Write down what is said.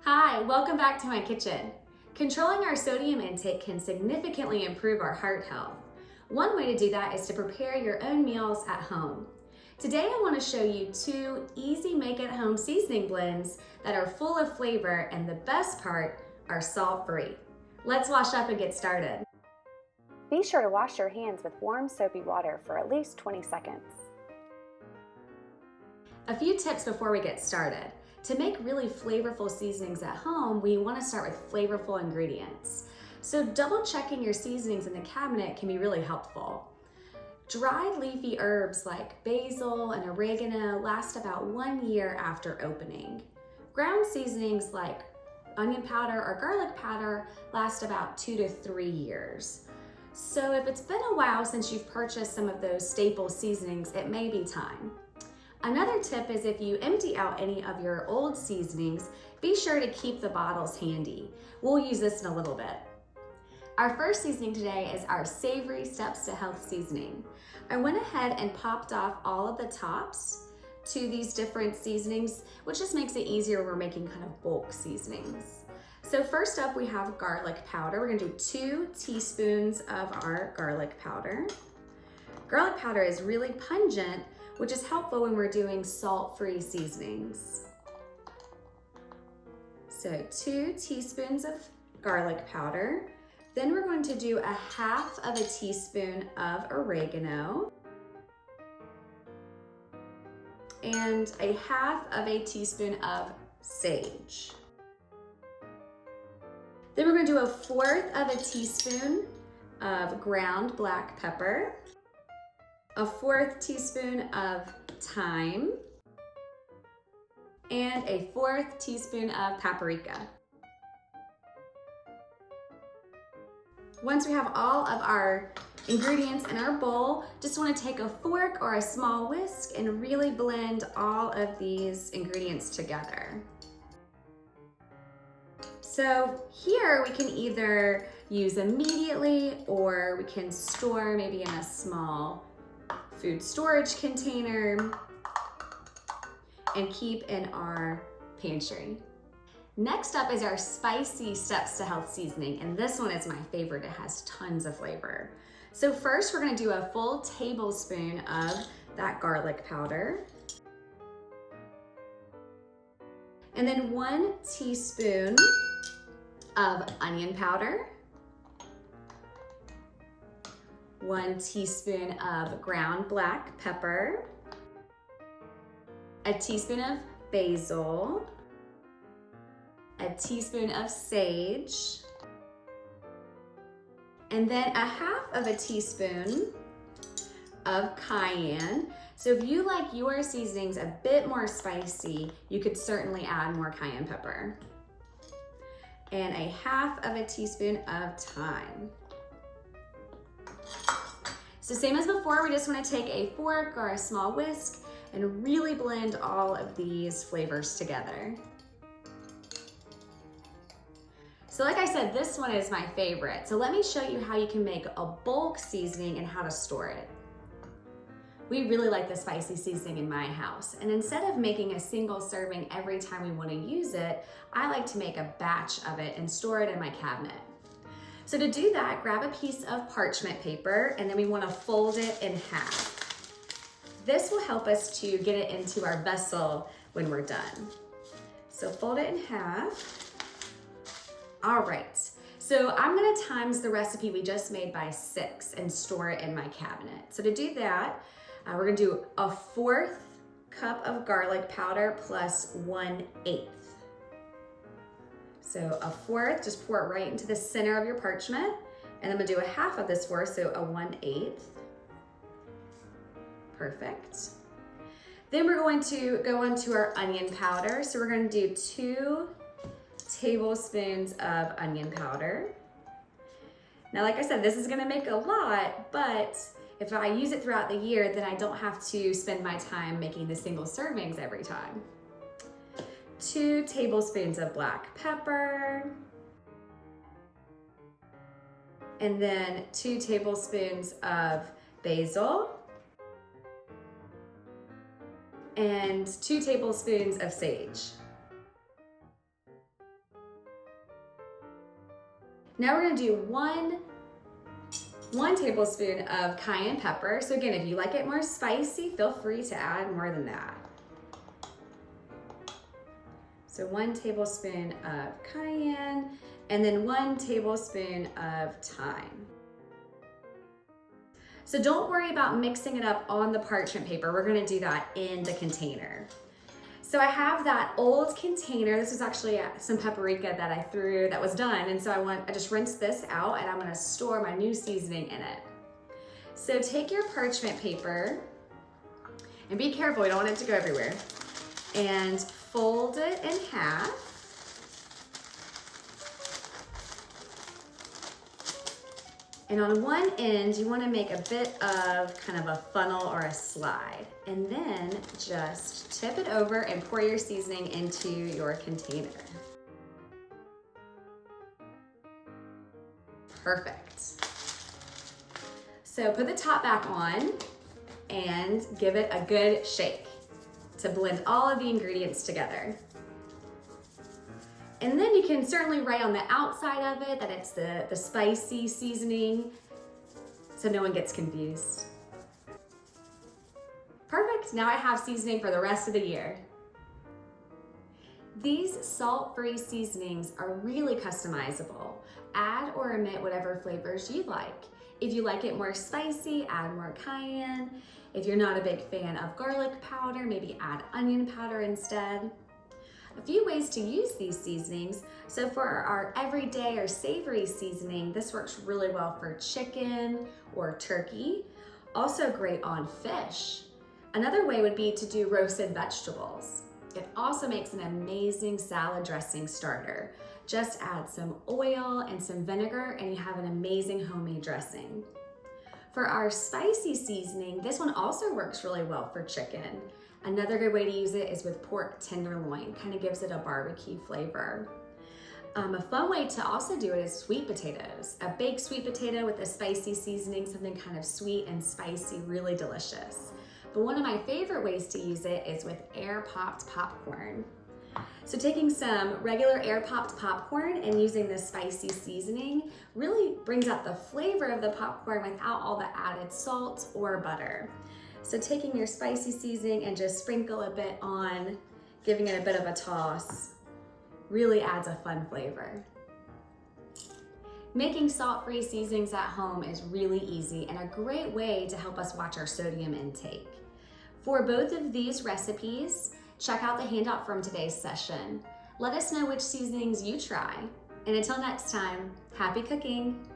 Hi, welcome back to my kitchen. Controlling our sodium intake can significantly improve our heart health. One way to do that is to prepare your own meals at home. Today I want to show you 2 easy make-at-home seasoning blends that are full of flavor, and the best part, are salt-free. Let's wash up and get started. Be sure to wash your hands with warm soapy water for at least 20 seconds. A few tips before we get started. To make really flavorful seasonings at home, we want to start with flavorful ingredients. So double checking your seasonings in the cabinet can be really helpful. Dried leafy herbs like basil and oregano last about 1 year after opening. Ground seasonings like onion powder or garlic powder last about 2 to 3 years. So if it's been a while since you've purchased some of those staple seasonings, it may be time. Another tip is if you empty out any of your old seasonings, be sure to keep the bottles handy. We'll use this in a little bit. Our first seasoning today is our Savory Steps to Health seasoning. I went ahead and popped off all of the tops to these different seasonings, which just makes it easier when we're making kind of bulk seasonings. So first up we have garlic powder. We're gonna do 2 teaspoons of our garlic powder. Garlic powder is really pungent, which is helpful when we're doing salt-free seasonings. So 2 teaspoons of garlic powder. Then we're going to do 1/2 of a teaspoon of oregano and 1/2 of a teaspoon of sage. Then we're going to do 1/4 of a teaspoon of ground black pepper, 1/4 teaspoon of thyme, and 1/4 teaspoon of paprika. Once we have all of our ingredients in our bowl, just want to take a fork or a small whisk and really blend all of these ingredients together. So here we can either use immediately or we can store maybe in a small food storage container and keep in our pantry. Next up is our Spicy Steps to Health seasoning, and this one is my favorite. It has tons of flavor. So first we're gonna do a full tablespoon of that garlic powder, and then 1 teaspoon of onion powder, 1 teaspoon of ground black pepper, a teaspoon of basil, a teaspoon of sage, and then 1/2 of a teaspoon of cayenne. So if you like your seasonings a bit more spicy, you could certainly add more cayenne pepper. And 1/2 of a teaspoon of thyme. So same as before, we just want to take a fork or a small whisk and really blend all of these flavors together. So like I said, this one is my favorite. So let me show you how you can make a bulk seasoning and how to store it. We really like the spicy seasoning in my house, and instead of making a single serving every time we want to use it, I like to make a batch of it and store it in my cabinet. So to do that, grab a piece of parchment paper, and then we want to fold it in half. This will help us to get it into our vessel when we're done. So fold it in half. All right, so I'm gonna times the recipe we just made by 6 and store it in my cabinet. So to do that, we're gonna do 1/4 cup of garlic powder plus 1/8. So 1/4, just pour it right into the center of your parchment, and I'm gonna do 1/2 of this 4, so a 1/8. Perfect. Then we're going to go on to our onion powder. So we're gonna do 2 tablespoons of onion powder. Now, like I said, this is gonna make a lot, but if I use it throughout the year, then I don't have to spend my time making the single servings every time. 2 tablespoons of black pepper, and then 2 tablespoons of basil, and 2 tablespoons of sage. Now we're gonna do one tablespoon of cayenne pepper. So again, if you like it more spicy, feel free to add more than that. So 1 tablespoon of cayenne, and then 1 tablespoon of thyme. So don't worry about mixing it up on the parchment paper. We're gonna do that in the container. So I have that old container. This was actually some paprika that I threw that was done. And so I just rinsed this out and I'm gonna store my new seasoning in it. So take your parchment paper and be careful, we don't want it to go everywhere. And fold it in half. And on one end, you want to make a bit of kind of a funnel or a slide. And then just tip it over and pour your seasoning into your container. Perfect. So put the top back on and give it a good shake to blend all of the ingredients together. And then you can certainly write on the outside of it that it's the spicy seasoning so no one gets confused. Perfect, now I have seasoning for the rest of the year. These salt-free seasonings are really customizable. Add or omit whatever flavors you like. If you like it more spicy, add more cayenne. If you're not a big fan of garlic powder, maybe add onion powder instead. A few ways to use these seasonings. So for our everyday or savory seasoning, this works really well for chicken or turkey. Also great on fish. Another way would be to do roasted vegetables. It also makes an amazing salad dressing starter. Just add some oil and some vinegar and you have an amazing homemade dressing. For our spicy seasoning, this one also works really well for chicken. Another good way to use it is with pork tenderloin, kind of gives it a barbecue flavor. A fun way to also do it is sweet potatoes. A baked sweet potato with a spicy seasoning, something kind of sweet and spicy, really delicious. But one of my favorite ways to use it is with air-popped popcorn. So taking some regular air-popped popcorn and using this spicy seasoning really brings out the flavor of the popcorn without all the added salt or butter. So taking your spicy seasoning and just sprinkle a bit on, giving it a bit of a toss, really adds a fun flavor. Making salt-free seasonings at home is really easy and a great way to help us watch our sodium intake. For both of these recipes, check out the handout from today's session. Let us know which seasonings you try. And until next time, happy cooking!